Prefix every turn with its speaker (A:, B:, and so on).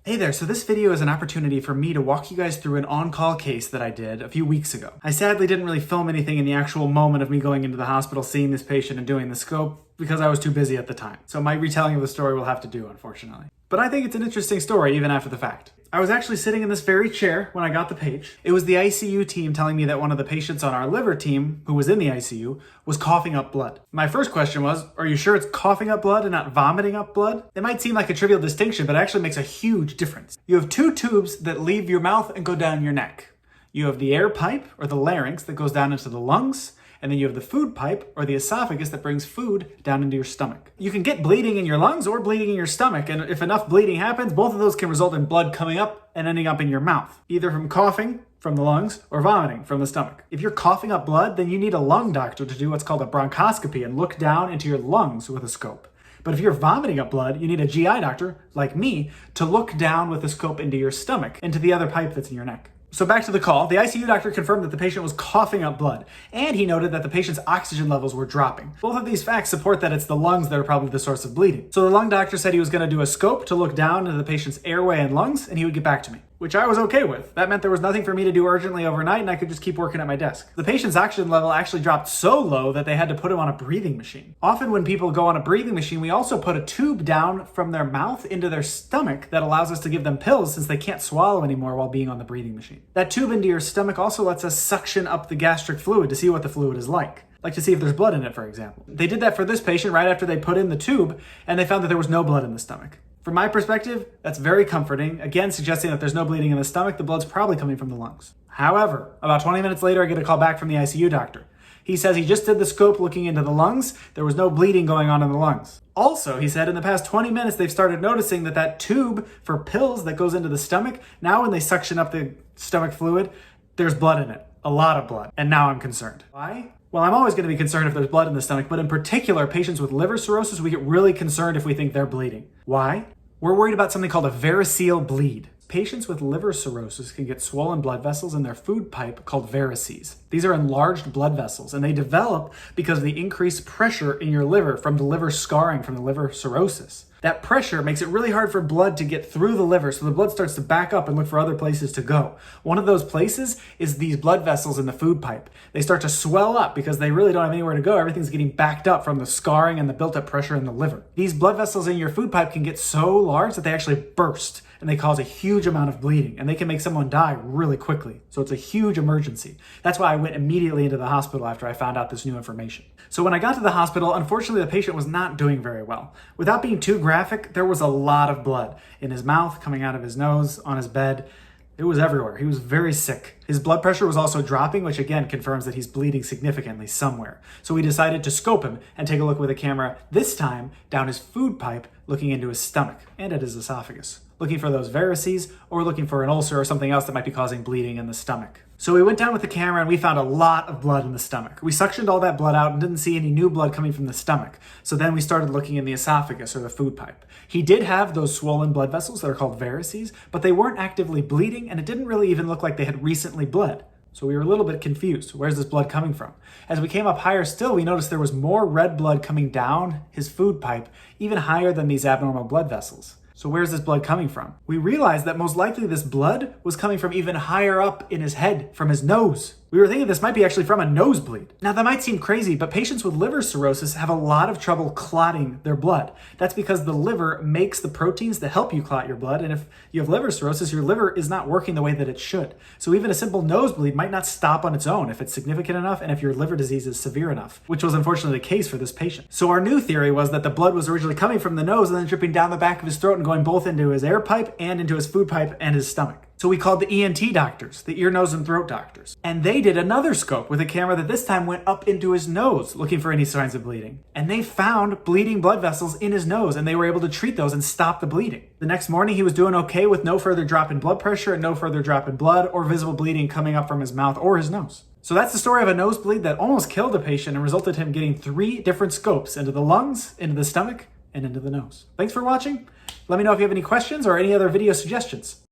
A: Hey there, so this video is an opportunity for me to walk you guys through an on-call case that I did a few weeks ago. I sadly didn't really film anything in the actual moment of me going into the hospital, seeing this patient and doing the scope because I was too busy at the time. So my retelling of the story will have to do, unfortunately. But I think it's an interesting story even after the fact. I was actually sitting in this very chair when I got the page. It was the ICU team telling me that one of the patients on our liver team, who was in the ICU, was coughing up blood. My first question was, are you sure it's coughing up blood and not vomiting up blood? It might seem like a trivial distinction, but it actually makes a huge difference. You have two tubes that leave your mouth and go down your neck. You have the air pipe, or the larynx, that goes down into the lungs, and then you have the food pipe, or the esophagus, that brings food down into your stomach. You can get bleeding in your lungs or bleeding in your stomach, and if enough bleeding happens, both of those can result in blood coming up and ending up in your mouth, either from coughing from the lungs or vomiting from the stomach. If you're coughing up blood, then you need a lung doctor to do what's called a bronchoscopy and look down into your lungs with a scope. But if you're vomiting up blood, you need a GI doctor, like me, to look down with a scope into your stomach, into the other pipe that's in your neck. So back to the call, the ICU doctor confirmed that the patient was coughing up blood, and he noted that the patient's oxygen levels were dropping. Both of these facts support that it's the lungs that are probably the source of bleeding. So the lung doctor said he was going to do a scope to look down into the patient's airway and lungs, and he would get back to me, which I was okay with. That meant there was nothing for me to do urgently overnight, and I could just keep working at my desk. The patient's oxygen level actually dropped so low that they had to put him on a breathing machine. Often when people go on a breathing machine, we also put a tube down from their mouth into their stomach that allows us to give them pills since they can't swallow anymore while being on the breathing machine. That tube into your stomach also lets us suction up the gastric fluid to see what the fluid is like to see if there's blood in it, for example. They did that for this patient right after they put in the tube, and they found that there was no blood in the stomach. From my perspective, that's very comforting, again suggesting that there's no bleeding in the stomach, the blood's probably coming from the lungs. However, about 20 minutes later, I get a call back from the ICU doctor. He says he just did the scope looking into the lungs, there was no bleeding going on in the lungs. Also, he said in the past 20 minutes, they've started noticing that that tube for pills that goes into the stomach, now when they suction up the stomach fluid, there's blood in it, a lot of blood, and now I'm concerned. Why? Well, I'm always going to be concerned if there's blood in the stomach, but in particular, patients with liver cirrhosis, we get really concerned if we think they're bleeding. Why? We're worried about something called a variceal bleed. Patients with liver cirrhosis can get swollen blood vessels in their food pipe called varices. These are enlarged blood vessels, and they develop because of the increased pressure in your liver from the liver scarring from the liver cirrhosis. That pressure makes it really hard for blood to get through the liver, so the blood starts to back up and look for other places to go. One of those places is these blood vessels in the food pipe. They start to swell up because they really don't have anywhere to go. Everything's getting backed up from the scarring and the built-up pressure in the liver. These blood vessels in your food pipe can get so large that they actually burst, and they cause a huge amount of bleeding, and they can make someone die really quickly. So it's a huge emergency. That's why I went immediately into the hospital after I found out this new information. So when I got to the hospital, unfortunately the patient was not doing very well. Without being too graphic, there was a lot of blood in his mouth, coming out of his nose, on his bed. It was everywhere. He was very sick. His blood pressure was also dropping, which again confirms that he's bleeding significantly somewhere. So we decided to scope him and take a look with a camera, this time down his food pipe, looking into his stomach and at his esophagus, looking for those varices or looking for an ulcer or something else that might be causing bleeding in the stomach. So we went down with the camera and we found a lot of blood in the stomach. We suctioned all that blood out and didn't see any new blood coming from the stomach. So then we started looking in the esophagus or the food pipe. He did have those swollen blood vessels that are called varices, but they weren't actively bleeding and it didn't really even look like they had recently bled. So we were a little bit confused. Where's this blood coming from? As we came up higher still, we noticed there was more red blood coming down his food pipe, even higher than these abnormal blood vessels. So where's this blood coming from? We realized that most likely this blood was coming from even higher up in his head, from his nose. We were thinking this might be actually from a nosebleed. Now that might seem crazy, but patients with liver cirrhosis have a lot of trouble clotting their blood. That's because the liver makes the proteins that help you clot your blood, and if you have liver cirrhosis, your liver is not working the way that it should. So even a simple nosebleed might not stop on its own if it's significant enough and if your liver disease is severe enough, which was unfortunately the case for this patient. So our new theory was that the blood was originally coming from the nose and then dripping down the back of his throat and going both into his air pipe and into his food pipe and his stomach. So we called the ENT doctors, the ear, nose, and throat doctors. And they did another scope with a camera that this time went up into his nose, looking for any signs of bleeding. And they found bleeding blood vessels in his nose, and they were able to treat those and stop the bleeding. The next morning, he was doing okay with no further drop in blood pressure and no further drop in blood or visible bleeding coming up from his mouth or his nose. So that's the story of a nosebleed that almost killed a patient and resulted in him getting 3 different scopes into the lungs, into the stomach, and into the nose. Thanks for watching. Let me know if you have any questions or any other video suggestions.